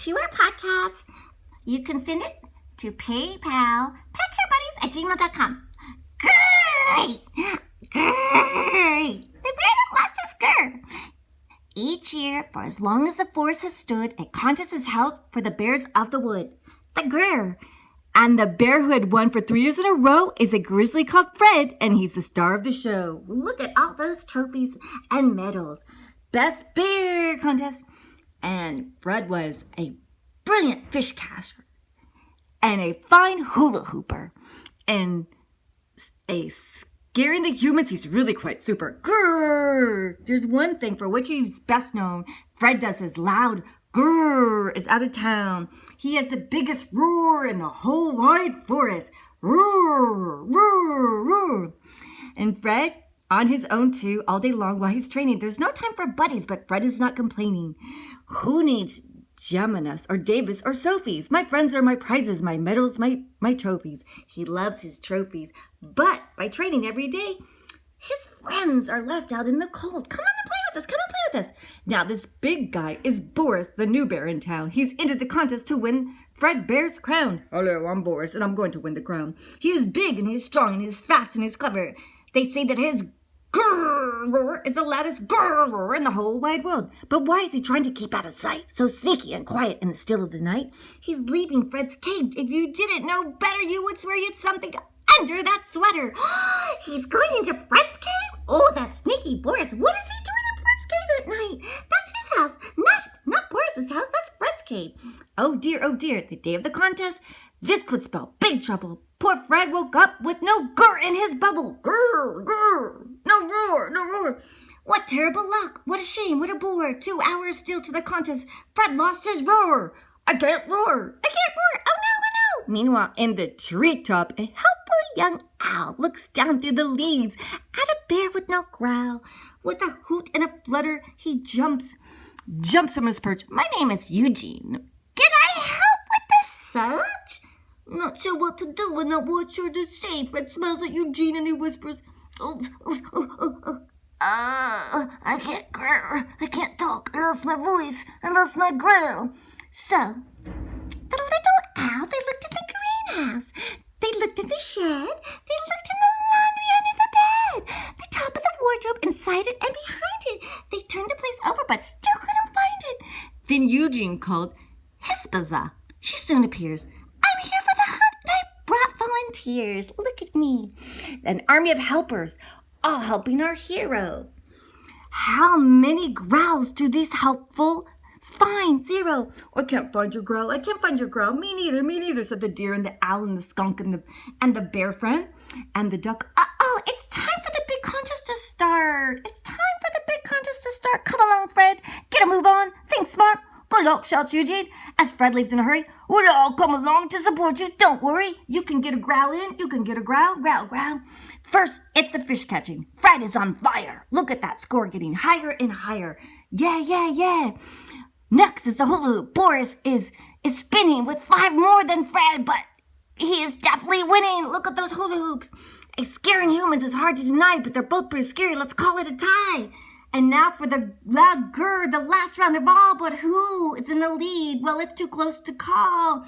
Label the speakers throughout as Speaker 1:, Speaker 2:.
Speaker 1: to our podcast. You can send it to PayPal, petcarebuddies@gmail.com. Great! Great! The bear that lost his grrrr. Each year, for as long as the forest has stood, a contest is held for the bears of the wood, the Grrrr. And the bear who had won for 3 years in a row is a grizzly called Fred, and he's the star of the show. Look at all those trophies and medals. Best bear contest. And Fred was a brilliant fish catcher and a fine hula hooper and a scaring the humans. He's really quite super. Grrrr! There's one thing for which he's best known. Fred does his loud grrr is out of town. He has the biggest roar in the whole wide forest. Roar, roar, roar. And Fred, on his own too, all day long while he's training. There's no time for buddies, but Fred is not complaining. Who needs Geminis or Davis or Sophie's? My friends are my prizes, my medals, my trophies. He loves his trophies. But by training every day, his friends are left out in the cold. Come on and play with us. Come and play with us. Now, this big guy is Boris, the new bear in town. He's entered the contest to win Fred Bear's crown. Hello, I'm Boris, and I'm going to win the crown. He is big, and he's strong, and he's fast, and he's clever. They say that his grrrr is the loudest grrrr in the whole wide world. But why is he trying to keep out of sight? So sneaky and quiet in the still of the night. He's leaving Fred's cave. If you didn't know better, you would swear it's something under that sweater. He's going into Fred's cave? Oh, that sneaky Boris. What is he doing in Fred's cave at night? That's his house. Not Boris's house. That's Fred's cave. Oh dear, oh dear. The day of the contest, this could spell big trouble. Poor Fred woke up with no grrr in his bubble. Grrr, grrr. No roar, no roar. What terrible luck. What a shame. What a bore. 2 hours still to the contest. Fred lost his roar. I can't roar. I can't roar. Oh no, oh no. Meanwhile, in the treetop, a helpful young owl looks down through the leaves at a bear with no growl. With a hoot and a flutter, he jumps from his perch. My name is Eugene. Can I help with the search? Not sure what to do and not what sure to say. Fred smiles at Eugene and he whispers, I can't grrr. I can't talk. I lost my voice. I lost my growl. So, the little owl, they looked in the greenhouse. They looked in the shed. They looked in the laundry under the bed. The top of the wardrobe, inside it and behind it. They turned the place over but still couldn't find it. Then Eugene called Hispaza. She soon appears. I'm here for the hunt and I brought volunteers. Look at me. An army of helpers, all helping our hero. How many growls do these helpful find? 0. I can't find your growl. I can't find your growl. Me neither, said the deer and the owl and the skunk and the bear friend and the duck. It's time for the big contest to start. Come along, Fred. Get a move on. Think smart. Good luck, shouts Eugene as Fred leaves in a hurry. We'll all come along to support you. Don't worry. You can get a growl in. You can get a growl. First, it's the fish catching. Fred is on fire. Look at that score getting higher and higher. Yeah. Next is the hula hoop. Boris is spinning with 5 more than Fred, but he is definitely winning. Look at those hula hoops. Scaring humans is hard to deny, but they're both pretty scary. Let's call it a tie. And now for the loud grrr, the last round of all, but who is in the lead? Well, it's too close to call.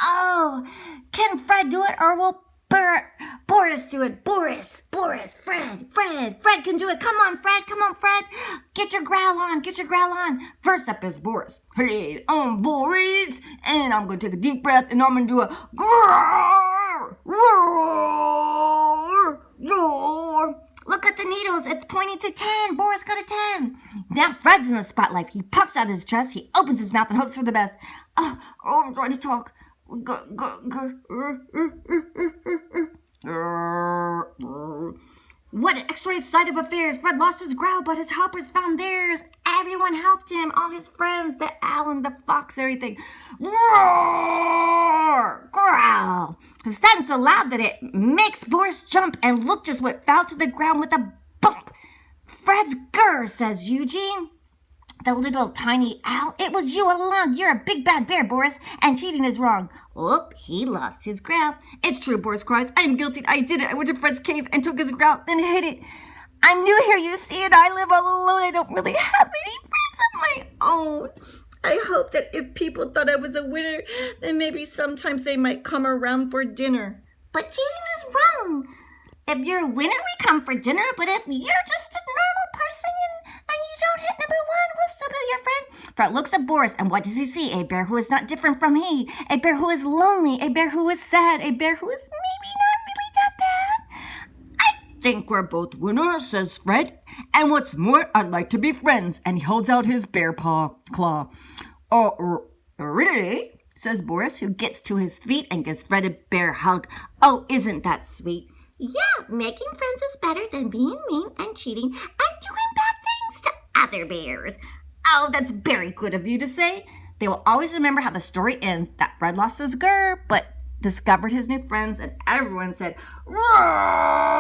Speaker 1: Oh, can Fred do it or will Boris do it? Boris, Fred can do it. Come on, Fred. Get your growl on. First up is Boris. Hey, I'm Boris, and I'm going to take a deep breath, and I'm going to do a grrr, roar. Look at the needles. It's pointing to 10. Boris got a 10. Now Fred's in the spotlight. He puffs out his chest. He opens his mouth and hopes for the best. I'm trying to talk. What an extraordinary sight of affairs. Fred lost his growl, but his helpers found theirs. Everyone helped him. All his friends, the owl and the fox, everything. Roar! Growl! It sounded so loud that it makes Boris jump, and look just what fell to the ground with a bump. Fred's grrr, says Eugene. The little tiny owl. It was you all along. You're a big bad bear, Boris, and cheating is wrong. Oh, he lost his growl. It's true, Boris cries. I am guilty. I did it. I went to Fred's cave and took his growl, then hid it. I'm new here, you see, and I live all alone. I don't really have any friends of my own. I hope that if people thought I was a winner, then maybe sometimes they might come around for dinner. But cheating is wrong. If you're a winner, we come for dinner, but if you're just a normal person and you don't hit number one, we'll still be your friend. Fred looks at Boris, and what does he see? A bear who is not different from he. A bear who is lonely. A bear who is sad. A bear who is maybe not really that bad. I think we're both winners, says Fred. And what's more, I'd like to be friends. And he holds out his bear claw. Oh, really? Says Boris, who gets to his feet and gives Fred a bear hug. Oh, isn't that sweet? Yeah, making friends is better than being mean and cheating and doing bad things to other bears. Oh, that's very good of you to say. They will always remember how the story ends, that Fred lost his grrrr, but discovered his new friends, and everyone said, "Grrrr!"